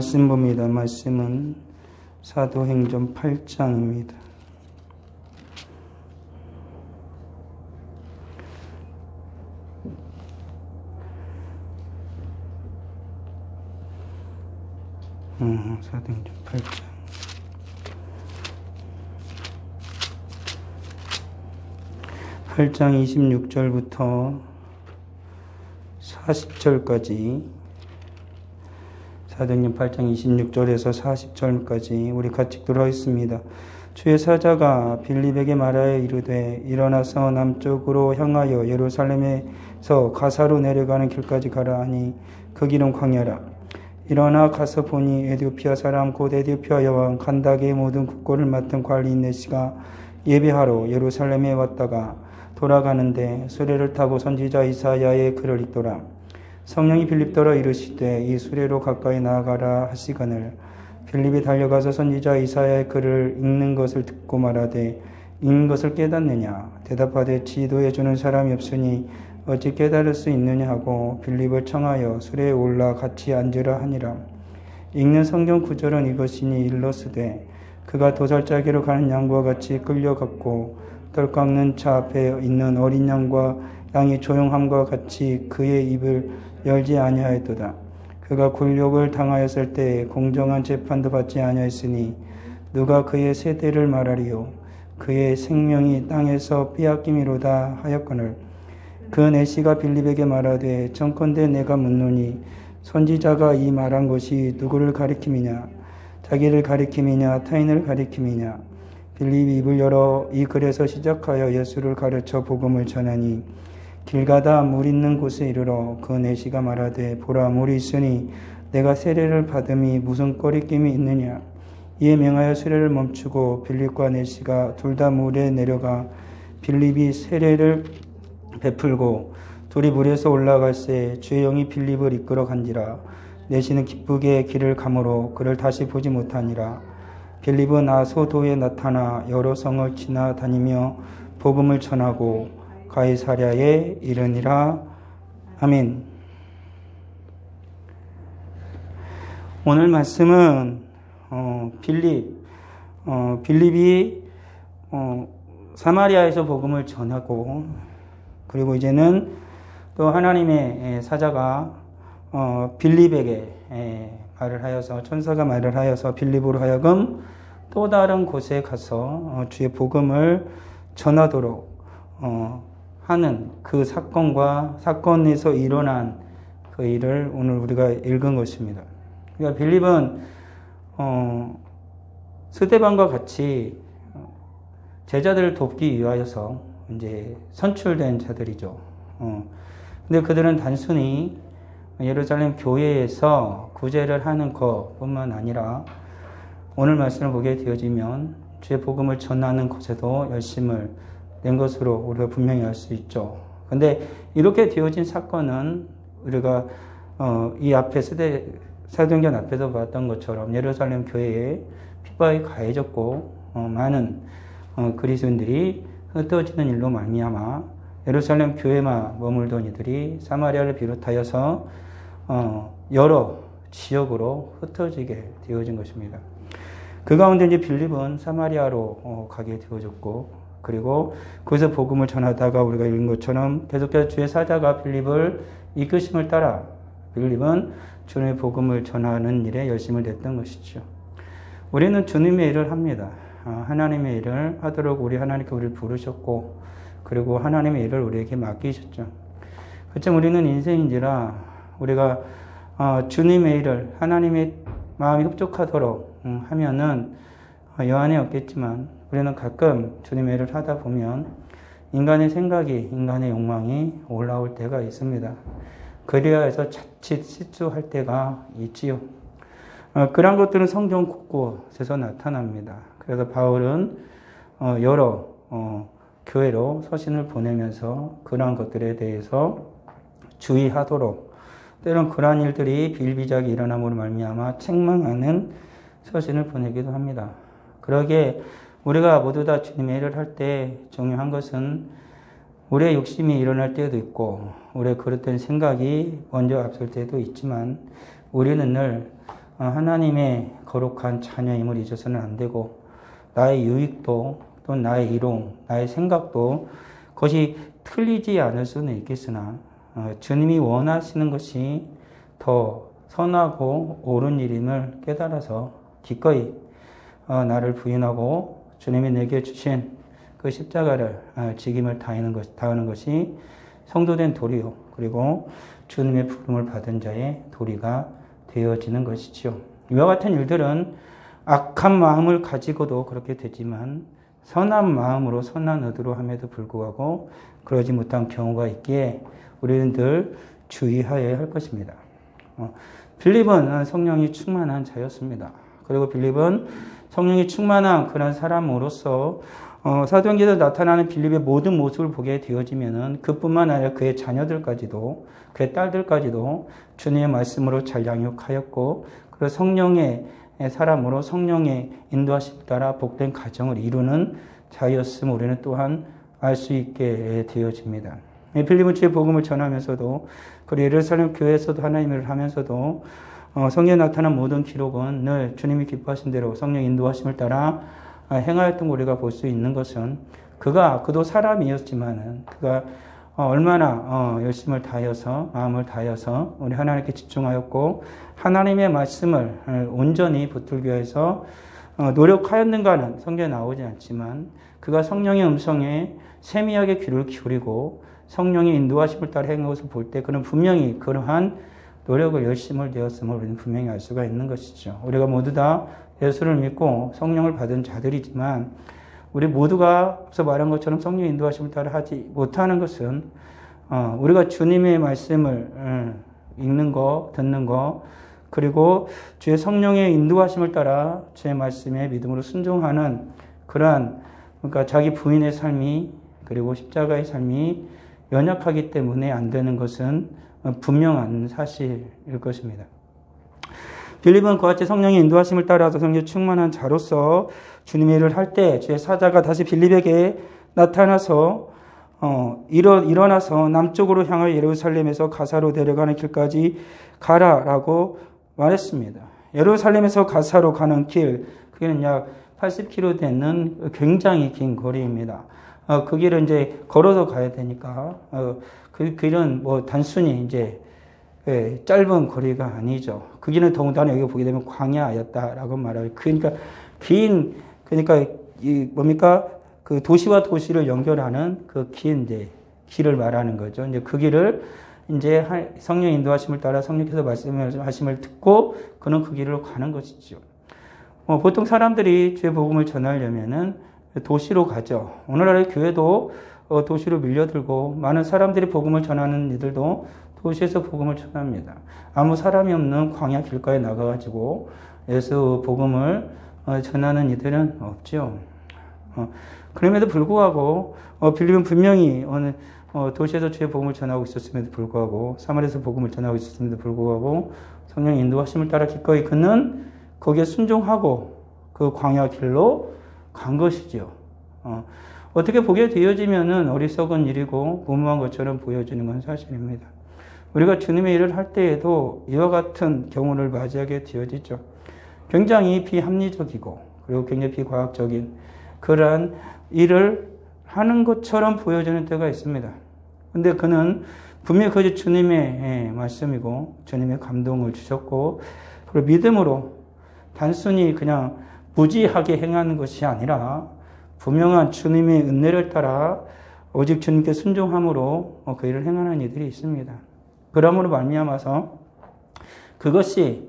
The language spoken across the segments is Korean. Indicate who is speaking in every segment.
Speaker 1: 말씀 봅니다. 말씀은 사도행전 8장입니다. 사도행전 8장. (8장) 26절부터 40절까지 사도행전 8장 26절에서 40절까지 우리 같이 읽도록 하겠습니다. 주의 사자가 빌립에게 말하여 이르되 일어나서 남쪽으로 향하여 예루살렘에서 가사로 내려가는 길까지 가라 하니 그 길은 광야라. 일어나 가서 보니 에디오피아 사람 곧 에디오피아 여왕 간닥의 모든 국고를 맡은 관리인 네시가 예배하러 예루살렘에 왔다가 돌아가는데 수레를 타고 선지자 이사야의 글을 읽더라. 성령이 빌립더러 이르시되 이 수레로 가까이 나아가라 하시거늘 빌립이 달려가서 선지자 이사야의 글을 읽는 것을 듣고 말하되 읽는 것을 깨닫느냐 대답하되 지도해주는 사람이 없으니 어찌 깨달을 수 있느냐 하고 빌립을 청하여 수레에 올라 같이 앉으라 하니라. 읽는 성경 구절은 이것이니 일러스되 그가 도살자기로 가는 양과 같이 끌려갔고 떨 깎는 차 앞에 있는 어린 양과 양이 조용함과 같이 그의 입을 열지 아니하였도다. 그가 굴욕을 당하였을 때 공정한 재판도 받지 아니하였으니 누가 그의 세대를 말하리요. 그의 생명이 땅에서 빼앗김이로다 하였거늘 그 내시가 빌립에게 말하되 청컨대 내가 묻노니 선지자가 이 말한 것이 누구를 가리킴이냐 자기를 가리킴이냐 타인을 가리킴이냐. 빌립이 입을 열어 이 글에서 시작하여 예수를 가르쳐 복음을 전하니 길 가다 물 있는 곳에 이르러 그 내시가 말하되 보라 물이 있으니 내가 세례를 받음이 무슨 꺼리낌이 있느냐. 이에 명하여 수레를 멈추고 빌립과 내시가 둘 다 물에 내려가 빌립이 세례를 베풀고 둘이 물에서 올라갈새 주의 영이 빌립을 이끌어 간지라. 내시는 기쁘게 길을 가므로 그를 다시 보지 못하니라. 빌립은 아소도에 나타나 여러 성을 지나다니며 복음을 전하고 가이사랴에 이르니라. 아멘. 오늘 말씀은 빌립이 사마리아에서 복음을 전하고 그리고 이제는 또 하나님의 사자가 빌립에게 말을 하여서 천사가 말을 하여서 빌립으로 하여금 또 다른 곳에 가서 주의 복음을 전하도록 하는 그 사건에서 일어난 그 일을 오늘 우리가 읽은 것입니다. 그러니까 빌립은 스데반과 같이 제자들을 돕기 위하여서 이제 선출된 자들이죠. 근데 그들은 단순히 예루살렘 교회에서 구제를 하는 것뿐만 아니라 오늘 말씀을 보게 되어지면 주의 복음을 전하는 것에도 열심을 낸 것으로 우리가 분명히 알 수 있죠. 근데 이렇게 되어진 사건은 우리가 이 앞에 사도행전 앞에서 봤던 것처럼 예루살렘 교회에 핍박이 가해졌고 많은 그리스도인들이 흩어지는 일로 말미암아 예루살렘 교회만 머물던 이들이 사마리아를 비롯하여서 여러 지역으로 흩어지게 되어진 것입니다. 그 가운데 이제 빌립은 사마리아로 가게 되어졌고 그리고 거기서 복음을 전하다가 우리가 읽은 것처럼 계속해서 주의 사자가 빌립을 이끄심을 따라 빌립은 주님의 복음을 전하는 일에 열심을 냈던 것이죠. 우리는 주님의 일을 합니다. 하나님의 일을 하도록 우리 하나님께 우리를 부르셨고 그리고 하나님의 일을 우리에게 맡기셨죠. 그렇지만 우리는 인생인지라 우리가 주님의 일을 하나님의 마음이 흡족하도록 하면은 여한이 없겠지만 우리는 가끔 주님의 일을 하다 보면 인간의 생각이, 인간의 욕망이 올라올 때가 있습니다. 그리하여 자칫 실수할 때가 있지요. 그런 것들은 성경 곳곳에서 나타납니다. 그래서 바울은 여러 교회로 서신을 보내면서 그러한 것들에 대해서 주의하도록 때론 그러한 일들이 비일비재하게 일어남으로 말미암아 책망하는 서신을 보내기도 합니다. 그러기에 우리가 모두 다 주님의 일을 할 때 중요한 것은 우리의 욕심이 일어날 때도 있고 우리의 그릇된 생각이 먼저 앞설 때도 있지만 우리는 늘 하나님의 거룩한 자녀임을 잊어서는 안 되고 나의 유익도 또 나의 이롱, 나의 생각도 그것이 틀리지 않을 수는 있겠으나 주님이 원하시는 것이 더 선하고 옳은 일임을 깨달아서 기꺼이 나를 부인하고 주님이 내게 주신 그 십자가를 직임을 다하는 것이 성도된 도리요. 그리고 주님의 부름을 받은 자의 도리가 되어지는 것이지요. 이와 같은 일들은 악한 마음을 가지고도 그렇게 되지만 선한 마음으로 선한 의도로 함에도 불구하고 그러지 못한 경우가 있기에 우리는 늘 주의하여야 할 것입니다. 빌립은 성령이 충만한 자였습니다. 그리고 빌립은 성령이 충만한 그런 사람으로서 사도행전에서 나타나는 빌립의 모든 모습을 보게 되어지면은 그뿐만 아니라 그의 자녀들까지도 그의 딸들까지도 주님의 말씀으로 잘 양육하였고 그리고 성령의 사람으로 성령의 인도하심 따라 복된 가정을 이루는 자였음을 우리는 또한 알 수 있게 되어집니다. 빌립은 주의 복음을 전하면서도 그리고 예루살렘 교회에서도 하나님의 일을 하면서도 성경에 나타난 모든 기록은 늘 주님이 기뻐하신 대로 성령 인도하심을 따라 행하였던 거 우리가 볼 수 있는 것은 그도 사람이었지만은 그가 얼마나 열심을 다하여서 마음을 다하여서 우리 하나님께 집중하였고 하나님의 말씀을 온전히 붙들기 위해서 노력하였는가는 성경에 나오지 않지만 그가 성령의 음성에 세미하게 귀를 기울이고 성령의 인도하심을 따라 행한 것을 볼 때 그는 분명히 그러한 노력을 열심을 되었음을 우리는 분명히 알 수가 있는 것이죠. 우리가 모두 다 예수를 믿고 성령을 받은 자들이지만 우리 모두가 앞서 말한 것처럼 성령의 인도하심을 따라 하지 못하는 것은 우리가 주님의 말씀을 읽는 거, 듣는 거, 그리고 주의 성령의 인도하심을 따라 주의 말씀에 믿음으로 순종하는 그러니까 자기 부인의 삶이 그리고 십자가의 삶이 연약하기 때문에 안 되는 것은 분명한 사실일 것입니다. 빌립은 그와 같이 성령의 인도하심을 따라서 성령에 충만한 자로서 주님의 일을 할 때 주의 사자가 다시 빌립에게 나타나서 일어나서 남쪽으로 향하여 예루살렘에서 가사로 내려가는 길까지 가라라고 말했습니다. 예루살렘에서 가사로 가는 길, 그게는 약 80km 되는 굉장히 긴 거리입니다. 그 길은 이제 걸어서 가야 되니까 그 길은 뭐 단순히 이제 짧은 거리가 아니죠. 그 길은 더군다나 여기 보게 되면 광야였다라고 말하고 그러니까 그 도시와 도시를 연결하는 그 긴 이제 길을 말하는 거죠. 이제 그 길을 이제 성령 인도하심을 따라 성령께서 말씀하심을 듣고 그는 그 길로 가는 것이죠. 보통 사람들이 주의 복음을 전하려면은 도시로 가죠. 오늘날의 교회도 도시로 밀려들고 많은 사람들이 복음을 전하는 이들도 도시에서 복음을 전합니다. 아무 사람이 없는 광야 길가에 나가가지고 예수 복음을 전하는 이들은 없죠. 그럼에도 불구하고 빌립은 분명히 도시에서 주의 복음을 전하고 있었음에도 불구하고 사마리아에서 복음을 전하고 있었음에도 불구하고 성령의 인도하심을 따라 기꺼이 그는 거기에 순종하고 그 광야 길로 간 것이죠. 어떻게 보게 되어지면은 어리석은 일이고 무모한 것처럼 보여지는 건 사실입니다. 우리가 주님의 일을 할 때에도 이와 같은 경우를 맞이하게 되어지죠. 굉장히 비합리적이고 그리고 굉장히 비과학적인 그러한 일을 하는 것처럼 보여지는 때가 있습니다. 근데 그는 분명히 그것이 주님의 말씀이고 주님의 감동을 주셨고 그리고 믿음으로 단순히 그냥 무지하게 행하는 것이 아니라 분명한 주님의 은혜를 따라 오직 주님께 순종함으로 그 일을 행하는 이들이 있습니다. 그러므로 말미암아서 그것이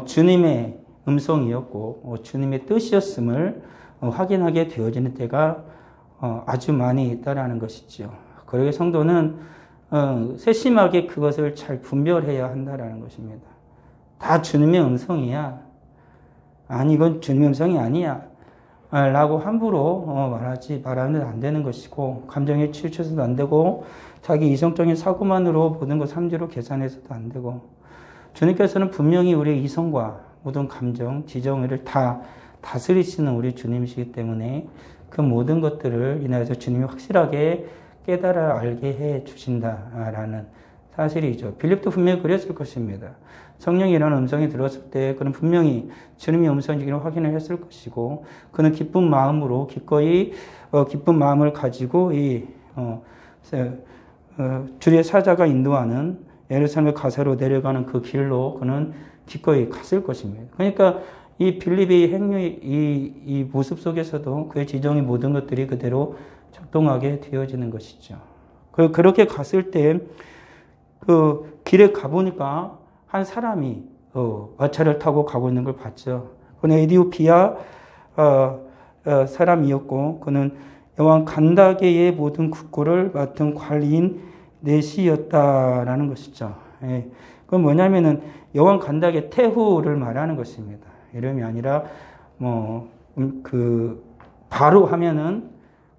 Speaker 1: 주님의 음성이었고 주님의 뜻이었음을 확인하게 되어지는 때가 아주 많이 있다라는 것이죠. 그러게 성도는 세심하게 그것을 잘 분별해야 한다라는 것입니다. 다 주님의 음성이야. 아니 이건 주님의 음성이 아니야. 라고 함부로 말하면 안 되는 것이고 감정에 치우쳐서도 안 되고 자기 이성적인 사고만으로 모든 것 삼지로 계산해서도 안 되고 주님께서는 분명히 우리의 이성과 모든 감정, 지정을 다 다스리시는 우리 주님이시기 때문에 그 모든 것들을 인하여서 주님이 확실하게 깨달아 알게 해 주신다라는 사실이죠. 빌립도 분명히 그랬을 것입니다. 성령이라는 음성이 들었을 때 그는 분명히 주님의 음성이기를 확인을 했을 것이고 그는 기쁜 마음으로 기꺼이 기쁜 마음을 가지고 주의 사자가 인도하는 예루살렘 가사로 내려가는 그 길로 그는 기꺼이 갔을 것입니다. 그러니까 이 빌립의 행위, 이 모습 속에서도 그의 지정의 모든 것들이 그대로 작동하게 되어지는 것이죠. 그렇게 갔을 때 그 길에 가보니까 한 사람이 마차를 타고 가고 있는 걸 봤죠. 그는 에디오피아 사람이었고 그는 여왕 간다게의 모든 국고를 맡은 관리인 내시였다라는 것이죠. 예. 그건 뭐냐면은 여왕 간다게 태후를 말하는 것입니다. 이름이 아니라 바로 하면은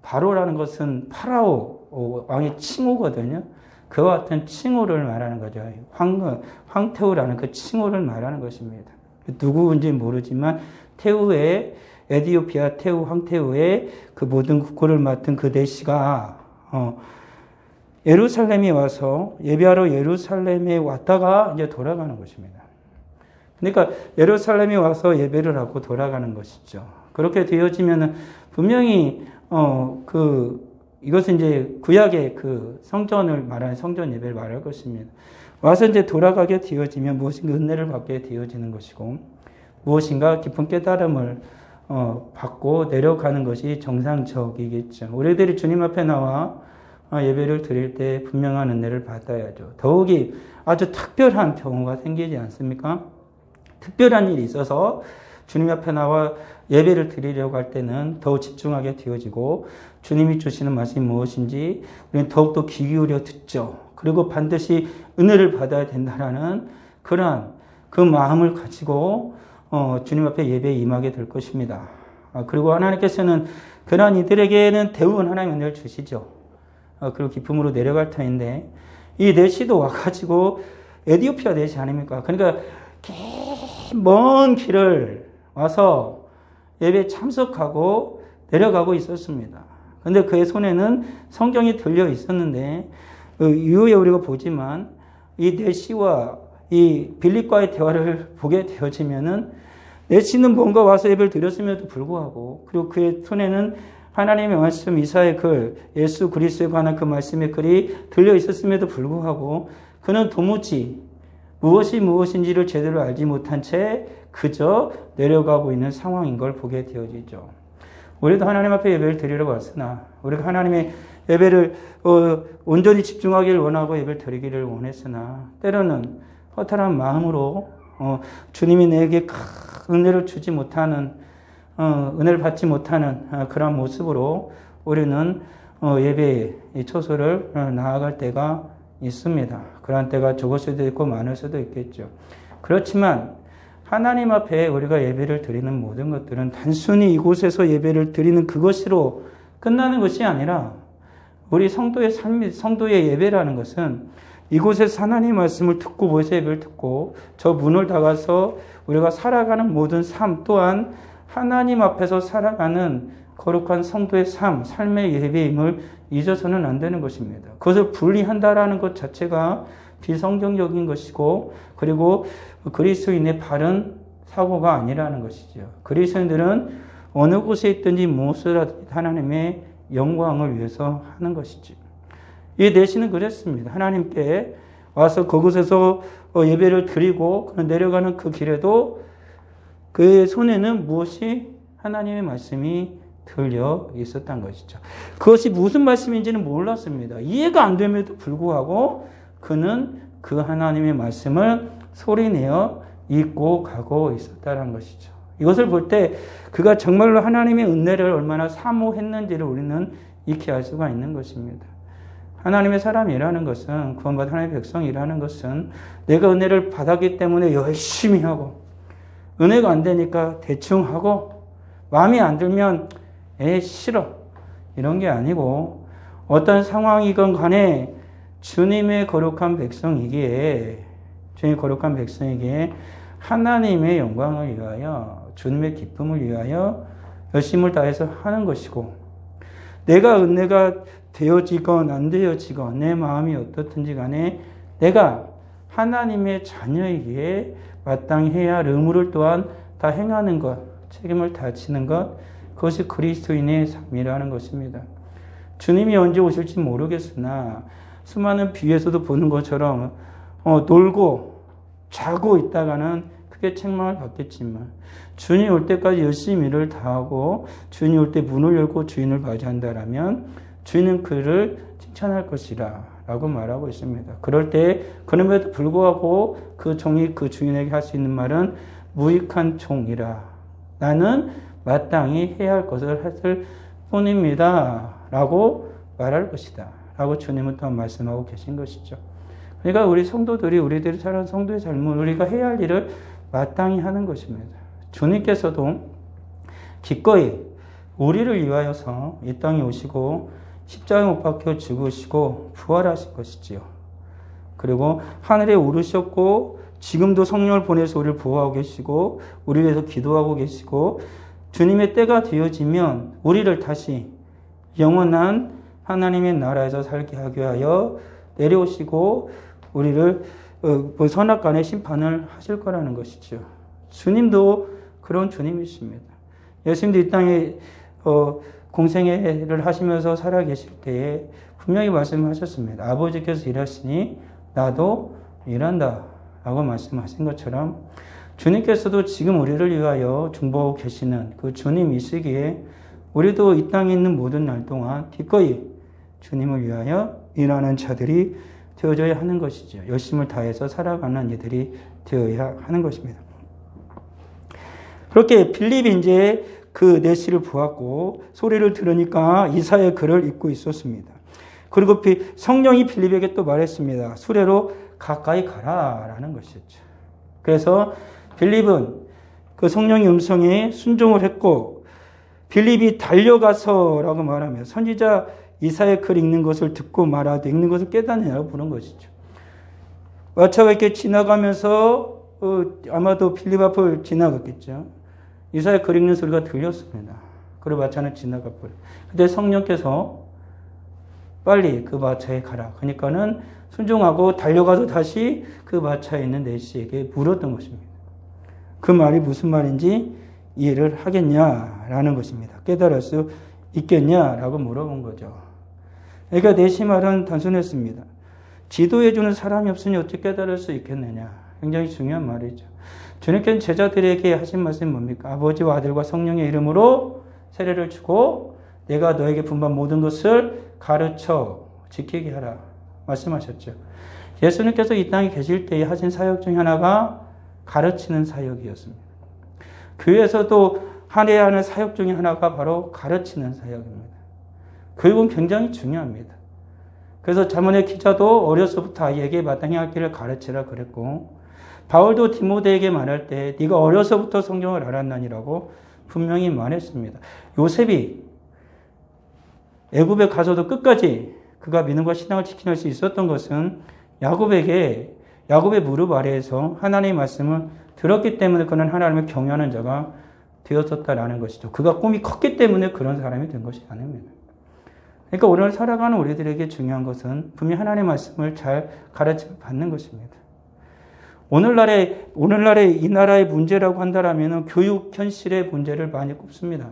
Speaker 1: 바로라는 것은 파라오 왕의 칭호거든요. 그와 같은 칭호를 말하는 거죠. 황태후라는 그 칭호를 말하는 것입니다. 누구인지 모르지만 태후의 에디오피아 태후 황태후의 그 모든 국고를 맡은 그 내시가 예루살렘에 와서 예배하러 예루살렘에 왔다가 이제 돌아가는 것입니다. 그러니까 예루살렘에 와서 예배를 하고 돌아가는 것이죠. 그렇게 되어지면은 분명히 이것은 이제 구약의 그 성전을 말하는 성전 예배를 말할 것입니다. 와서 이제 돌아가게 되어지면 무엇인가 은혜를 받게 되어지는 것이고 무엇인가 깊은 깨달음을 받고 내려가는 것이 정상적이겠죠. 우리들이 주님 앞에 나와 예배를 드릴 때 분명한 은혜를 받아야죠. 더욱이 아주 특별한 경우가 생기지 않습니까? 특별한 일이 있어서 주님 앞에 나와 예배를 드리려고 할 때는 더욱 집중하게 되어지고 주님이 주시는 말씀이 무엇인지 우리는 더욱더 귀 기울여 듣죠. 그리고 반드시 은혜를 받아야 된다라는 그러한 그 마음을 가지고 주님 앞에 예배에 임하게 될 것입니다. 그리고 하나님께서는 그러한 이들에게는 대부분 하나님 은혜를 주시죠. 그리고 기쁨으로 내려갈 터인데 이 내시도 와가지고 에디오피아 내시 아닙니까? 그러니까 먼 길을 와서 예배에 참석하고 내려가고 있었습니다. 그런데 그의 손에는 성경이 들려 있었는데 이후에 우리가 보지만 이 내시와 이 빌립과의 대화를 보게 되어지면은 내시는 뭔가 와서 예배를 드렸음에도 불구하고 그리고 그의 손에는 하나님의 말씀 이사의 글 예수 그리스도에 관한 그 말씀의 글이 들려 있었음에도 불구하고 그는 도무지 무엇이 무엇인지를 제대로 알지 못한 채 그저 내려가고 있는 상황인 걸 보게 되어지죠. 우리도 하나님 앞에 예배를 드리러 왔으나 우리가 하나님의 예배를 온전히 집중하기를 원하고 예배를 드리기를 원했으나 때로는 허탈한 마음으로 주님이 내게 큰 은혜를 주지 못하는 은혜를 받지 못하는 그런 모습으로 우리는 예배의 초소를 나아갈 때가 있습니다. 그런 때가 적을 수도 있고 많을 수도 있겠죠. 그렇지만 하나님 앞에 우리가 예배를 드리는 모든 것들은 단순히 이곳에서 예배를 드리는 그것으로 끝나는 것이 아니라 우리 성도의 삶, 성도의 예배라는 것은 이곳에서 하나님의 말씀을 듣고 모세 예배를 듣고 저 문을 닫아서 우리가 살아가는 모든 삶 또한 하나님 앞에서 살아가는 거룩한 성도의 삶, 삶의 예배임을 잊어서는 안 되는 것입니다. 그것을 분리한다라는 것 자체가 비성경적인 것이고 그리고 그리스도인의 바른 사고가 아니라는 것이죠. 그리스도인들은 어느 곳에 있든지 무엇을 하든지 하나님의 영광을 위해서 하는 것이죠. 이 내시는 그랬습니다. 하나님께 와서 그곳에서 예배를 드리고 내려가는 그 길에도 그의 손에는 무엇이 하나님의 말씀이 들려 있었던 것이죠. 그것이 무슨 말씀인지는 몰랐습니다. 이해가 안 됨에도 불구하고 그는 그 하나님의 말씀을 소리내어 읽고 가고 있었다는 것이죠. 이것을 볼 때 그가 정말로 하나님의 은혜를 얼마나 사모했는지를 우리는 익히 알 수가 있는 것입니다. 하나님의 사람이라는 것은 구원받은 하나님의 백성이라는 것은 내가 은혜를 받았기 때문에 열심히 하고 은혜가 안 되니까 대충 하고 마음에 안 들면 싫어 이런 게 아니고 어떤 상황이건 간에 주님의 거룩한 백성이기에 하나님의 영광을 위하여 주님의 기쁨을 위하여 열심을 다해서 하는 것이고 내가 은혜가 되어지건 안 되어지건 내 마음이 어떻든지 간에 내가 하나님의 자녀이기에 마땅히 해야 할 의무를 또한 다 행하는 것, 책임을 다지는 것, 그것이 그리스도인의 삶이라는 것입니다. 주님이 언제 오실지 모르겠으나 수많은 비유에서도 보는 것처럼 놀고 자고 있다가는 크게 책망을 받겠지만 주인이 올 때까지 열심히 일을 다하고 주인이 올 때 문을 열고 주인을 맞이한다라면 주인은 그를 칭찬할 것이라 라고 말하고 있습니다. 그럴 때 그럼에도 불구하고 그 종이 그 주인에게 할 수 있는 말은 무익한 종이라. 나는 마땅히 해야 할 것을 했을 뿐입니다. 라고 말할 것이다. 라고 주님은 또한 말씀하고 계신 것이죠. 그러니까 우리 성도들이 우리들이 살아가는 성도의 삶은 우리가 해야 할 일을 마땅히 하는 것입니다. 주님께서도 기꺼이 우리를 위하여서 이 땅에 오시고 십자가에 못 박혀 죽으시고 부활하신 것이지요. 그리고 하늘에 오르셨고 지금도 성령을 보내서 우리를 보호하고 계시고 우리를 위해서 기도하고 계시고 주님의 때가 되어지면 우리를 다시 영원한 하나님의 나라에서 살게 하기 위하여 내려오시고 우리를 선악간의 심판을 하실 거라는 것이죠. 주님도 그런 주님이십니다. 예수님도 이 땅에 공생애를 하시면서 살아계실 때에 분명히 말씀하셨습니다. 아버지께서 일하시니 나도 일한다 라고 말씀하신 것처럼 주님께서도 지금 우리를 위하여 중보하고 계시는 그 주님이시기에 우리도 이 땅에 있는 모든 날 동안 기꺼이 주님을 위하여 일하는 자들이 되어져야 하는 것이죠. 열심을 다해서 살아가는 이들이 되어야 하는 것입니다. 그렇게 빌립이 이제 그 내시를 보았고 소리를 들으니까 이사야의 글을 읽고 있었습니다. 그리고 성령이 빌립에게 또 말했습니다. 수레로 가까이 가라라는 것이었죠. 그래서 빌립은 그 성령의 음성에 순종을 했고 빌립이 달려가서라고 말하며 선지자 이사야의 글 읽는 것을 듣고 말하되 읽는 것을 깨닫느냐고 부른 것이죠. 마차가 이렇게 지나가면서 아마도 빌립 앞을 지나갔겠죠. 이사야 글 읽는 소리가 들렸습니다. 그리고 마차는 지나가 버려요. 그때 성령께서 빨리 그 마차에 가라. 그러니까는 순종하고 달려가서 다시 그 마차에 있는 내시에게 물었던 것입니다. 그 말이 무슨 말인지 이해를 하겠냐라는 것입니다. 깨달을 수 있겠냐라고 물어본 거죠. 그러니까 내시 말은 단순했습니다. 지도해주는 사람이 없으니 어떻게 깨달을 수 있겠느냐. 굉장히 중요한 말이죠. 주님께서는 제자들에게 하신 말씀이 뭡니까? 아버지와 아들과 성령의 이름으로 세례를 주고 내가 너에게 분반 모든 것을 가르쳐 지키게 하라 말씀하셨죠. 예수님께서 이 땅에 계실 때에 하신 사역 중 하나가 가르치는 사역이었습니다. 교회에서도 해야 하는 사역 중에 하나가 바로 가르치는 사역입니다. 교육은 굉장히 중요합니다. 그래서 자문의 기자도 어려서부터 아이에게 마땅히 할 길을 가르치라 그랬고 바울도 디모데에게 말할 때 네가 어려서부터 성경을 알았나니라고 분명히 말했습니다. 요셉이 애굽에 가서도 끝까지 그가 믿음과 신앙을 지킬 수 있었던 것은 야곱의 무릎 아래에서 하나님의 말씀을 들었기 때문에 그는 하나님을 경외하는 자가 되었었다라는 것이죠. 그가 꿈이 컸기 때문에 그런 사람이 된 것이 아닙니다. 그러니까 오늘 살아가는 우리들에게 중요한 것은 분명히 하나님의 말씀을 잘 가르침을 받는 것입니다. 오늘날의 이 나라의 문제라고 한다면 교육 현실의 문제를 많이 꼽습니다.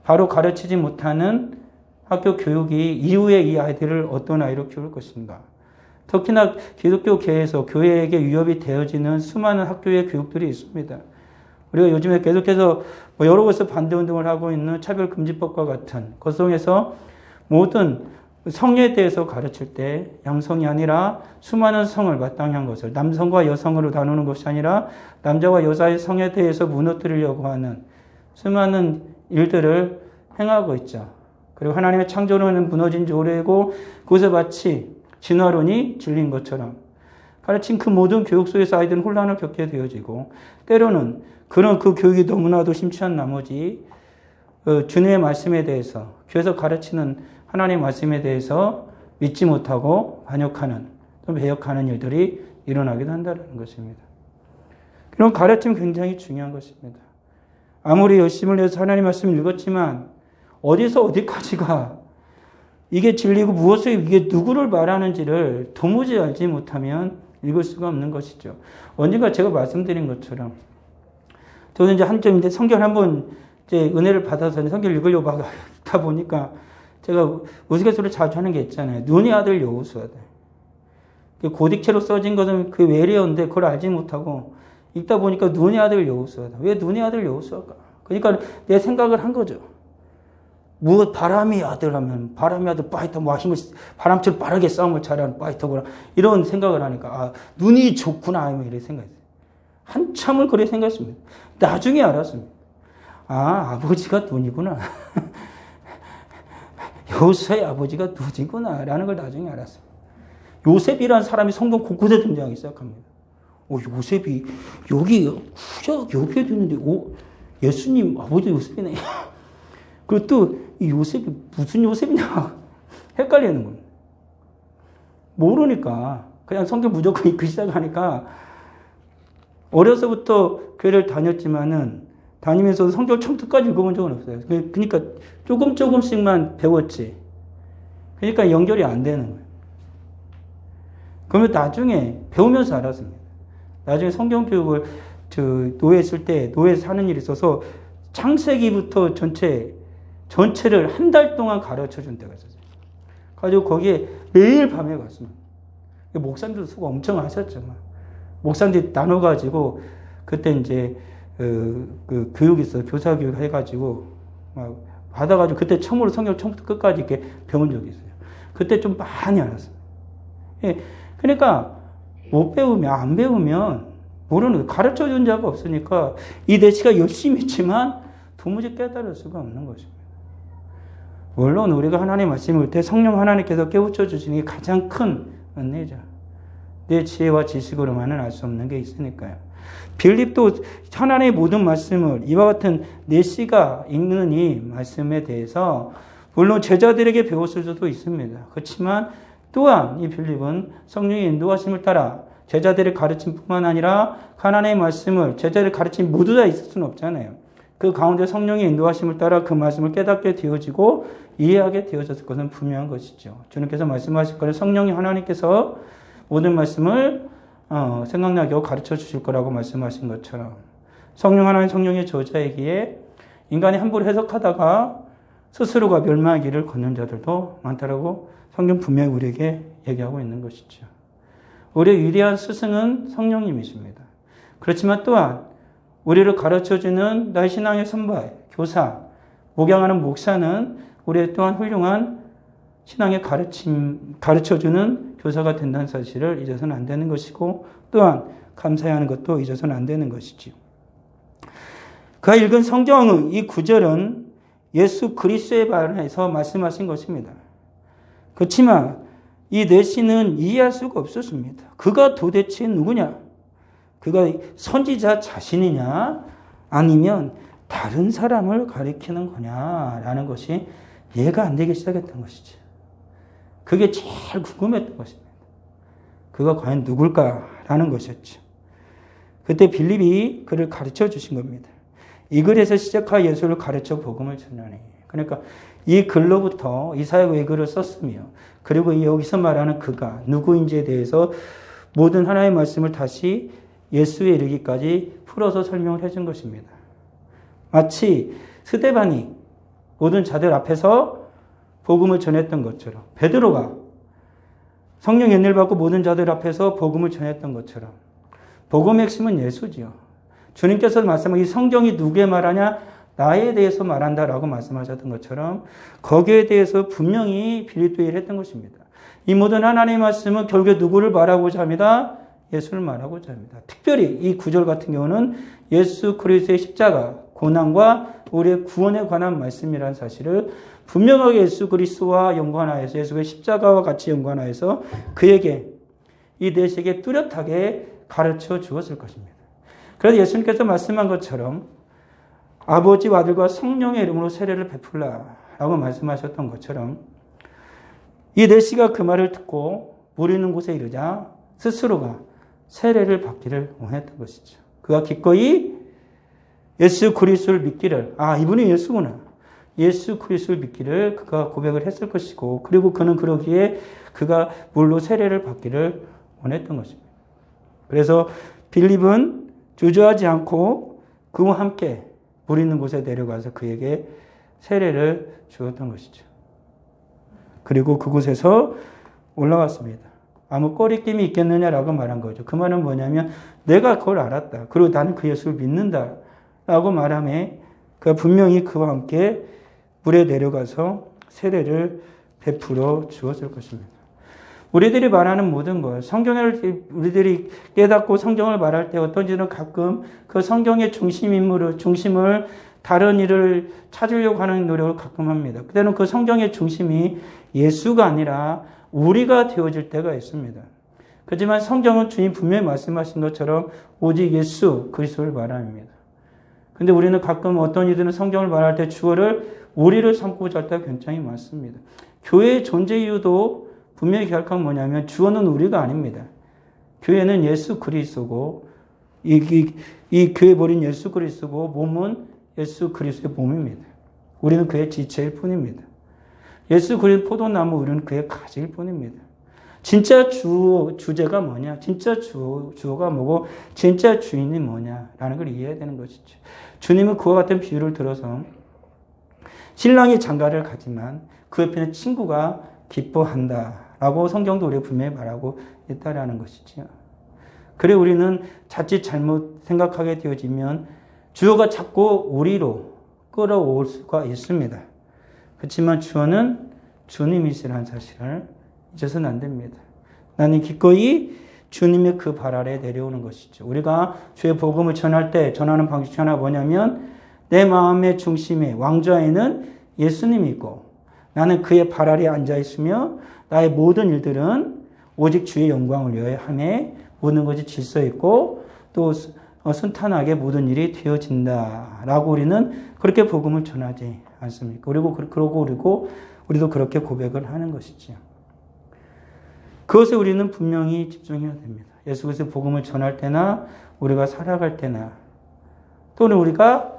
Speaker 1: 바로 가르치지 못하는 학교 교육이 이후에 이 아이들을 어떤 아이로 키울 것인가. 특히나 기독교계에서 교회에게 위협이 되어지는 수많은 학교의 교육들이 있습니다. 우리가 요즘에 계속해서 여러 곳에서 반대운동을 하고 있는 차별금지법과 같은 것송에서 모든 성에 대해서 가르칠 때 양성이 아니라 수많은 성을 마땅히 한 것을 남성과 여성으로 나누는 것이 아니라 남자와 여자의 성에 대해서 무너뜨리려고 하는 수많은 일들을 행하고 있죠. 그리고 하나님의 창조론은 무너진 지 오래고 그것에 마치 진화론이 진리인 것처럼 가르친 그 모든 교육 속에서 아이들은 혼란을 겪게 되어지고 때로는 그런 그 교육이 너무나도 심취한 나머지 주님의 말씀에 대해서 교회에서 가르치는 하나님의 말씀에 대해서 믿지 못하고 반역하는 또 배역하는 일들이 일어나기도 한다는 것입니다. 그런 가르침이 굉장히 중요한 것입니다. 아무리 열심을 내서 하나님의 말씀을 읽었지만 어디서 어디까지가 이게 진리고 무엇을 이게 누구를 말하는지를 도무지 알지 못하면 읽을 수가 없는 것이죠. 언젠가 제가 말씀드린 것처럼 저는 이제 한 점인데 성경 한번 이제 은혜를 받아서 성경 읽으려고 하다 보니까 제가 우스갯소리를 자주 하는 게 있잖아요. 눈의 아들 여호수아다. 고딕체로 써진 것은 그 외래어인데 그걸 알지 못하고 읽다 보니까 눈의 아들 여호수아다. 왜 눈의 아들 여호수아가? 그러니까 내 생각을 한 거죠. 무엇 바람의 아들 하면 바람의 아들 파이터 뭐 힘을 바람처럼 빠르게 싸움을 잘하는 파이터구나 이런 생각을 하니까 아 눈이 좋구나 이런 생각했어요. 한참을 그래 생각했습니다. 나중에 알았습니다. 아 아버지가 눈이구나. 여호수아의 아버지가 눈이구나 라는 걸 나중에 알았습니다. 요셉이라는 사람이 성경 곳곳에 등장하기 시작합니다. 요셉이 여기 후작 여기에도 있는데 예수님 아버지 요셉이네. 그리고 또 이 요셉이 무슨 요셉이냐 헷갈리는 겁니다. 모르니까 그냥 성경 무조건 읽기 시작하니까 어려서부터 교회를 다녔지만은 다니면서 성경을 처음부터까지 읽어본 적은 없어요. 그러니까 조금씩만 배웠지. 그러니까 연결이 안 되는 거예요. 그러면 나중에 배우면서 알았습니다. 나중에 성경 교육을 노예 있을 때 노예에서 하는 일이 있어서 창세기부터 전체를 한 달 동안 가르쳐 준 때가 있었어요. 가지고 거기에 매일 밤에 갔습니다. 목사님도 수고 엄청 하셨죠. 목사님들이 나눠가지고 그때 이제 그 교육이 있어요. 교사 교육 해가지고 막 받아가지고 그때 처음으로 성경 처음부터 끝까지 이렇게 배운 적이 있어요. 그때 좀 많이 알았어요. 예, 그러니까 못 배우면 안 배우면 모르는 가르쳐 준 자가 없으니까 이 내시가 열심히 했지만 도무지 깨달을 수가 없는 것입니다. 물론 우리가 하나님의 말씀을 볼 때 성령 하나님께서 깨우쳐 주시는 게 가장 큰 은혜죠. 내 지혜와 지식으로만은 알 수 없는 게 있으니까요. 빌립도 하나님의 모든 말씀을 이와 같은 내시가 읽는 이 말씀에 대해서 물론 제자들에게 배웠을 수도 있습니다. 그렇지만 또한 이 빌립은 성령의 인도하심을 따라 제자들의 가르침뿐만 아니라 하나님의 말씀을 제자들의 가르침 모두 다 있을 수는 없잖아요. 그 가운데 성령의 인도하심을 따라 그 말씀을 깨닫게 되어지고 이해하게 되어졌을 것은 분명한 것이죠. 주님께서 말씀하실 거를 성령이 하나님께서 모든 말씀을 생각나게 하고 가르쳐 주실 거라고 말씀하신 것처럼 성령 하나님 성령의 저자이기에 인간이 함부로 해석하다가 스스로가 멸망의 길을 걷는 자들도 많다라고 성경 분명히 우리에게 얘기하고 있는 것이죠. 우리의 위대한 스승은 성령님이십니다. 그렇지만 또한 우리를 가르쳐주는 나의 신앙의 선발, 교사, 목양하는 목사는 우리의 또한 훌륭한 신앙의 가르쳐주는 교사가 된다는 사실을 잊어서는 안 되는 것이고 또한 감사해야 하는 것도 잊어서는 안 되는 것이지요. 그가 읽은 성경의 이 구절은 예수 그리스도에 관해서 말씀하신 것입니다. 그렇지만 이 내시는 이해할 수가 없었습니다. 그가 도대체 누구냐? 그가 선지자 자신이냐? 아니면 다른 사람을 가리키는 거냐라는 것이 이해가 안 되기 시작했던 것이죠. 그게 제일 궁금했던 것입니다. 그가 과연 누굴까라는 것이었죠. 그때 빌립이 그를 가르쳐 주신 겁니다. 이 글에서 시작하여 예수를 가르쳐 복음을 전하니. 그러니까 이 글로부터 이사야가 이 글을 썼으며 그리고 여기서 말하는 그가 누구인지에 대해서 모든 하나님의 말씀을 다시 예수에 이르기까지 풀어서 설명을 해준 것입니다. 마치 스데반이 모든 자들 앞에서 복음을 전했던 것처럼 베드로가 성령 연례를 받고 모든 자들 앞에서 복음을 전했던 것처럼 복음의 핵심은 예수지요. 주님께서 말씀하신 이 성경이 누구에 말하냐? 나에 대해서 말한다라고 말씀하셨던 것처럼 거기에 대해서 분명히 빌립도에 했던 것입니다. 이 모든 하나님의 말씀은 결국에 누구를 말하고자 합니다? 예수를 말하고자 합니다. 특별히 이 구절 같은 경우는 예수 그리스도의 십자가, 고난과 우리의 구원에 관한 말씀이라는 사실을 분명하게 예수 그리스도와 연관하여서 예수의 십자가와 같이 연관하여서 그에게 이 내시에게 뚜렷하게 가르쳐 주었을 것입니다. 그래서 예수님께서 말씀한 것처럼 아버지와 아들과 성령의 이름으로 세례를 베풀라라고 말씀하셨던 것처럼 이 내시가 그 말을 듣고 물 있는 곳에 이르자 스스로가 세례를 받기를 원했던 것이죠. 그가 기꺼이 예수 그리스도를 믿기를 이분이 예수구나. 예수 그리스도를 믿기를 그가 고백을 했을 것이고, 그리고 그는 그러기에 그가 물로 세례를 받기를 원했던 것입니다. 그래서 빌립은 주저하지 않고 그와 함께 물 있는 곳에 내려가서 그에게 세례를 주었던 것이죠. 그리고 그곳에서 올라왔습니다. 아무 꺼리낌이 있겠느냐라고 말한 거죠. 그 말은 뭐냐면 내가 그걸 알았다. 그리고 나는 그 예수를 믿는다. 라고 말하며 그가 분명히 그와 함께 물에 내려가서 세례를 베풀어 주었을 것입니다. 우리들이 말하는 모든 것, 성경을 우리들이 깨닫고 성경을 말할 때 어떤지는 가끔 그 성경의 중심을 다른 일을 찾으려고 하는 노력을 가끔 합니다. 그때는 그 성경의 중심이 예수가 아니라 우리가 되어질 때가 있습니다. 그렇지만 성경은 주님 분명히 말씀하신 것처럼 오직 예수 그리스도를 말합니다. 근데 우리는 가끔 어떤 이들은 성경을 말할 때 주어를 우리를 삼고자 할 때가 굉장히 많습니다. 교회의 존재 이유도 분명히 기억하면 뭐냐면 주어는 우리가 아닙니다. 교회는 예수 그리스도고 이 교회 버린 예수 그리스도고 몸은 예수 그리스도의 몸입니다. 우리는 그의 지체일 뿐입니다. 예수 그리스도 포도나무 우리는 그의 가지일 뿐입니다. 진짜 주제가 뭐냐? 진짜 주어가 뭐고 진짜 주인이 뭐냐라는 걸 이해해야 되는 것이죠. 주님은 그와 같은 비유를 들어서 신랑이 장가를 가지만 그 옆에는 친구가 기뻐한다라고 성경도 우리가 분명히 말하고 있다라는 것이죠. 그래 우리는 자칫 잘못 생각하게 되어지면 주어가 자꾸 우리로 끌어올 수가 있습니다. 그렇지만 주어는 주님이시라는 사실을 잊어서는 안 됩니다. 나는 기꺼이 주님의 그 발 아래 내려오는 것이죠. 우리가 주의 복음을 전할 때 전하는 방식 하나 뭐냐면 내 마음의 중심에 왕좌에는 예수님이 있고 나는 그의 발 아래에 앉아 있으며 나의 모든 일들은 오직 주의 영광을 위하여 하매 모든 것이 질서 있고 또 순탄하게 모든 일이 되어진다라고 우리는 그렇게 복음을 전하지 않습니까? 그리고 우리도 그렇게 고백을 하는 것이죠. 그것에 우리는 분명히 집중해야 됩니다. 예수 그리스도의 복음을 전할 때나 우리가 살아갈 때나 또는 우리가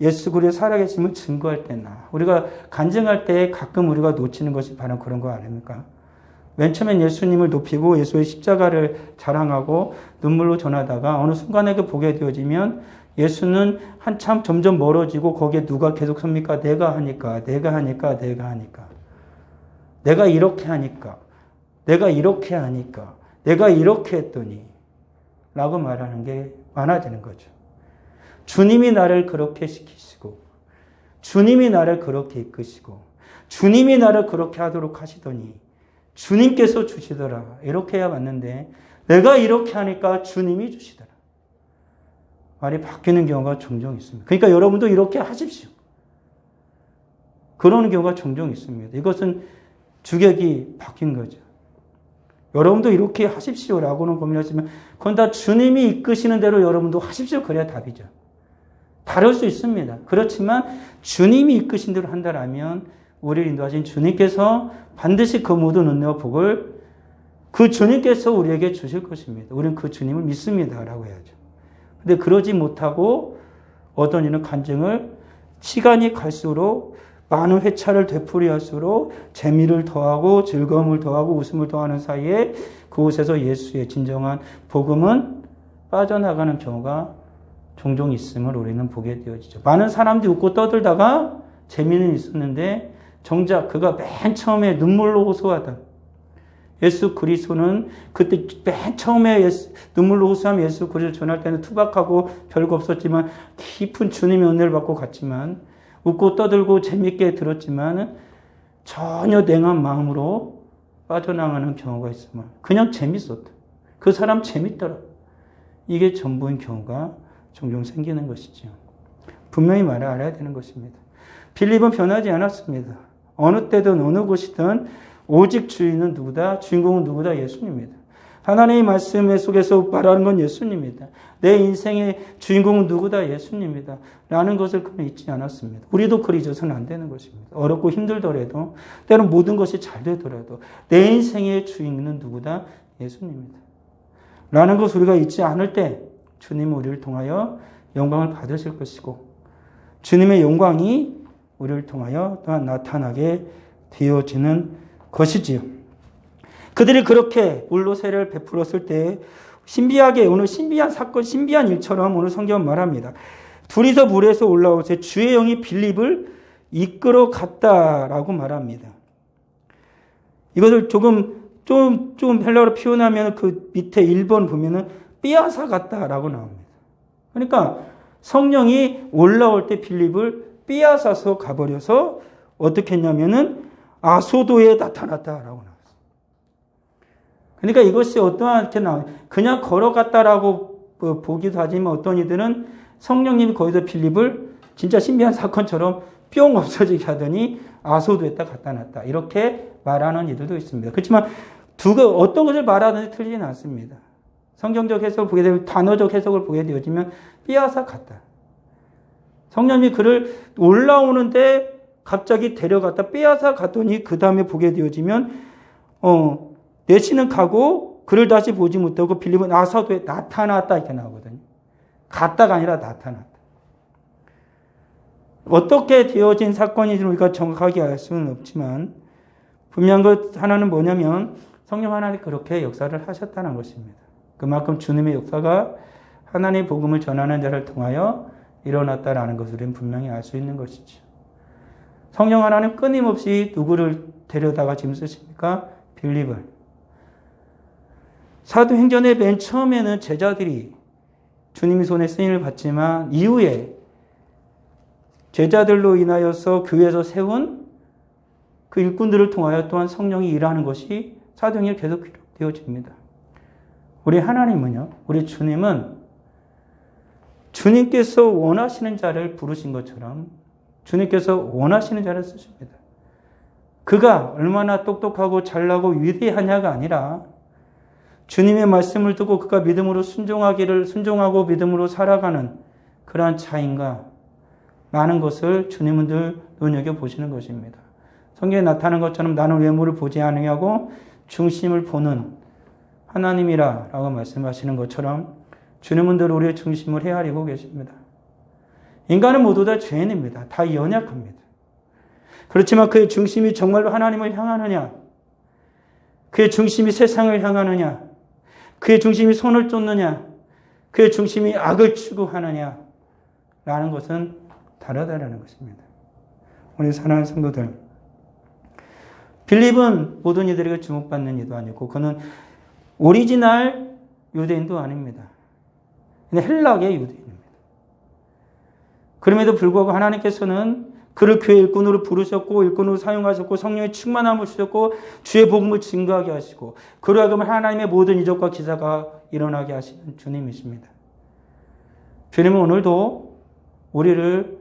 Speaker 1: 예수 그리스도의 살아계심을 증거할 때나 우리가 간증할 때 가끔 우리가 놓치는 것이 바로 그런 거 아닙니까? 맨 처음엔 예수님을 높이고 예수의 십자가를 자랑하고 눈물로 전하다가 어느 순간에 보게 되어지면 예수는 한참 점점 멀어지고 거기에 누가 계속 섭니까? 내가 하니까. 내가 이렇게 하니까. 내가 이렇게 했더니 라고 말하는 게 많아지는 거죠. 주님이 나를 그렇게 시키시고 주님이 나를 그렇게 이끄시고 주님이 나를 그렇게 하도록 하시더니 주님께서 주시더라. 이렇게 해야 맞는데 내가 이렇게 하니까 주님이 주시더라. 말이 바뀌는 경우가 종종 있습니다. 그러니까 여러분도 이렇게 하십시오. 그러는 경우가 종종 있습니다. 이것은 주객이 바뀐 거죠. 여러분도 이렇게 하십시오라고는 고민하시면 그건 다 주님이 이끄시는 대로 여러분도 하십시오. 그래야 답이죠. 다를 수 있습니다. 그렇지만 주님이 이끄신 대로 한다라면 우리를 인도하신 주님께서 반드시 그 모든 은혜와 복을 그 주님께서 우리에게 주실 것입니다. 우리는 그 주님을 믿습니다라고 해야죠. 근데 그러지 못하고 어떤 이는 간증을 시간이 갈수록 많은 회차를 되풀이할수록 재미를 더하고 즐거움을 더하고 웃음을 더하는 사이에 그곳에서 예수의 진정한 복음은 빠져나가는 경우가 종종 있음을 우리는 보게 되어지죠. 많은 사람들이 웃고 떠들다가 재미는 있었는데 정작 그가 맨 처음에 눈물로 호소하던 예수 그리스도는 그때 맨 처음에 눈물로 호소하면 예수 그리스도 전할 때는 투박하고 별거 없었지만 깊은 주님의 은혜를 받고 갔지만 웃고 떠들고 재밌게 들었지만 전혀 냉한 마음으로 빠져나가는 경우가 있으면 그냥 재밌었다. 그 사람 재밌더라. 이게 전부인 경우가 종종 생기는 것이죠. 분명히 말을 알아야 되는 것입니다. 빌립은 변하지 않았습니다. 어느 때든 어느 곳이든 오직 주인은 누구다? 주인공은 누구다? 예수님입니다. 하나님의 말씀 속에서 말하는 건 예수님입니다. 내 인생의 주인공은 누구다? 예수님입니다. 라는 것을 그는 잊지 않았습니다. 우리도 그리 잊어서는 안 되는 것입니다. 어렵고 힘들더라도 때론 모든 것이 잘 되더라도 내 인생의 주인은 누구다? 예수님입니다. 라는 것을 우리가 잊지 않을 때 주님은 우리를 통하여 영광을 받으실 것이고 주님의 영광이 우리를 통하여 또한 나타나게 되어지는 것이지요. 그들이 그렇게 물로 세례를 베풀었을 때 신비하게 오늘 신비한 사건, 신비한 일처럼 오늘 성경은 말합니다. 둘이서 물에서 올라오세 주의 영이 빌립을 이끌어 갔다라고 말합니다. 이것을 좀 헬라어로 표현하면 그 밑에 1번 보면은 삐아사 갔다라고 나옵니다. 그러니까 성령이 올라올 때 빌립을 삐아사서 가버려서 어떻게 했냐면은 아소도에 나타났다라고 나왔어요. 그러니까 이것이 어떠하게 나와요. 그냥 걸어갔다라고 보기도 하지만 어떤 이들은 성령님이 거기서 빌립을 진짜 신비한 사건처럼 뿅 없어지게 하더니 아소도에다 갖다 놨다. 이렇게 말하는 이들도 있습니다. 그렇지만 어떤 것을 말하든지 틀리진 않습니다. 성경적 해석을 보게 되면 단어적 해석을 보게 되어지면 삐아사 갔다. 성령님이 그를 올라오는데 갑자기 데려갔다 삐아사 갔더니 그 다음에 보게 되어지면 내시는 가고 그를 다시 보지 못하고 빌립은 아사도에 나타났다 이렇게 나오거든요. 갔다가 아니라 나타났다. 어떻게 되어진 사건인지 우리가 정확하게 알 수는 없지만 분명한 것 하나는 뭐냐면 성령 하나님이 그렇게 역사를 하셨다는 것입니다. 그만큼 주님의 역사가 하나님의 복음을 전하는 자를 통하여 일어났다라는 것을 우리는 분명히 알 수 있는 것이죠. 성령 하나님 끊임없이 누구를 데려다가 지금 쓰십니까? 빌립을. 사도행전의 맨 처음에는 제자들이 주님의 손에 쓰임을 받지만 이후에 제자들로 인하여서 교회에서 세운 그 일꾼들을 통하여 또한 성령이 일하는 것이 사도행전에 계속 기록되어집니다. 우리 하나님은요, 우리 주님은 주님께서 원하시는 자를 부르신 것처럼 주님께서 원하시는 자를 쓰십니다. 그가 얼마나 똑똑하고 잘나고 위대하냐가 아니라 주님의 말씀을 듣고 그가 믿음으로 순종하고 믿음으로 살아가는 그러한 자인가 많은 것을 주님은 늘 눈여겨보시는 것입니다. 성경에 나타난 것처럼 나는 외모를 보지 아니하고 중심을 보는 하나님이라 라고 말씀하시는 것처럼 주님은 늘 우리의 중심을 헤아리고 계십니다. 인간은 모두 다 죄인입니다. 다 연약합니다. 그렇지만 그의 중심이 정말로 하나님을 향하느냐, 그의 중심이 세상을 향하느냐, 그의 중심이 손을 쫓느냐, 그의 중심이 악을 추구하느냐 라는 것은 다르다라는 것입니다. 우리 사랑하는 성도들, 빌립은 모든 이들에게 주목받는 이도 아니고 그는 오리지널 유대인도 아닙니다. 헬라계 유대인입니다. 그럼에도 불구하고 하나님께서는 그를 교회 일꾼으로 부르셨고 일꾼으로 사용하셨고 성령의 충만함을 주셨고 주의 복음을 증거하게 하시고 그로 하여금 하나님의 모든 이적과 기사가 일어나게 하시는 주님이십니다. 주님은 오늘도 우리를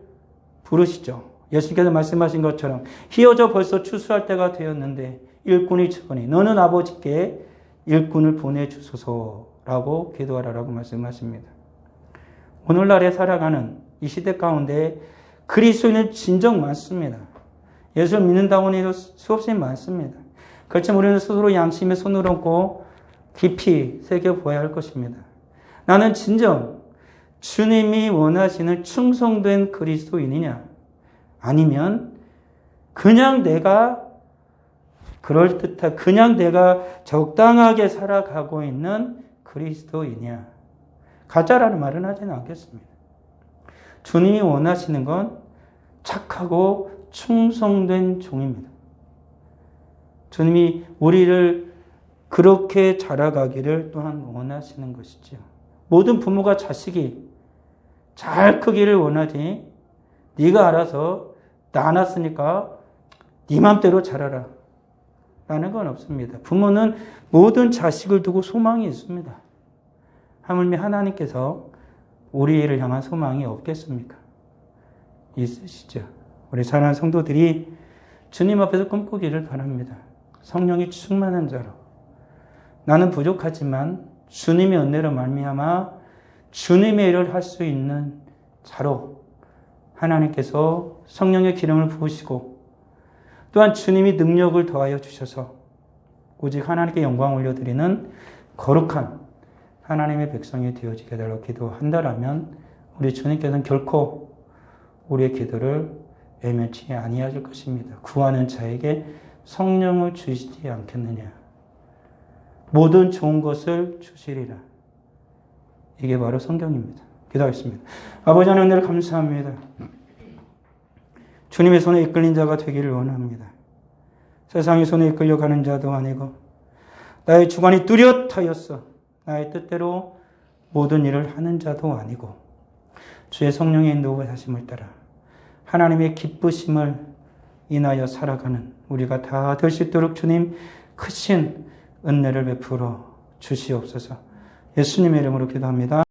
Speaker 1: 부르시죠. 예수님께서 말씀하신 것처럼 희어져 벌써 추수할 때가 되었는데 일꾼이 주거니 너는 아버지께 일꾼을 보내주소서라고 기도하라라고 말씀하십니다. 오늘날에 살아가는 이 시대 가운데 그리스도인은 진정 많습니다. 예수를 믿는다고 해도 수없이 많습니다. 그렇지만 우리는 스스로 양심에 손을 얹고 깊이 새겨보아야 할 것입니다. 나는 진정 주님이 원하시는 충성된 그리스도인이냐? 아니면 그냥 내가 그럴듯한 그냥 내가 적당하게 살아가고 있는 그리스도이냐? 가짜라는 말은 하지는 않겠습니다. 주님이 원하시는 건 착하고 충성된 종입니다. 주님이 우리를 그렇게 자라가기를 또한 원하시는 것이죠. 모든 부모가 자식이 잘 크기를 원하지 네가 알아서 낳았으니까 네 맘대로 자라라 라는 건 없습니다. 부모는 모든 자식을 두고 소망이 있습니다. 하물며 하나님께서 우리를 향한 소망이 없겠습니까? 있으시죠. 우리 사랑하는 성도들이 주님 앞에서 꿈꾸기를 바랍니다. 성령이 충만한 자로 나는 부족하지만 주님의 은혜로 말미암아 주님의 일을 할 수 있는 자로 하나님께서 성령의 기름을 부으시고 또한 주님이 능력을 더하여 주셔서 오직 하나님께 영광 올려드리는 거룩한 하나님의 백성이 되어지게 달라고 기도한다라면 우리 주님께서는 결코 우리의 기도를 외면치 아니하실 것입니다. 구하는 자에게 성령을 주시지 않겠느냐. 모든 좋은 것을 주시리라. 이게 바로 성경입니다. 기도하겠습니다. 아버지 하나님 은혜를 감사합니다. 주님의 손에 이끌린 자가 되기를 원합니다. 세상의 손에 이끌려가는 자도 아니고 나의 주관이 뚜렷하였어. 나의 뜻대로 모든 일을 하는 자도 아니고 주의 성령의 인도하심을 따라 하나님의 기쁘심을 인하여 살아가는 우리가 다 될 수 있도록 주님 크신 은혜를 베풀어 주시옵소서. 예수님의 이름으로 기도합니다.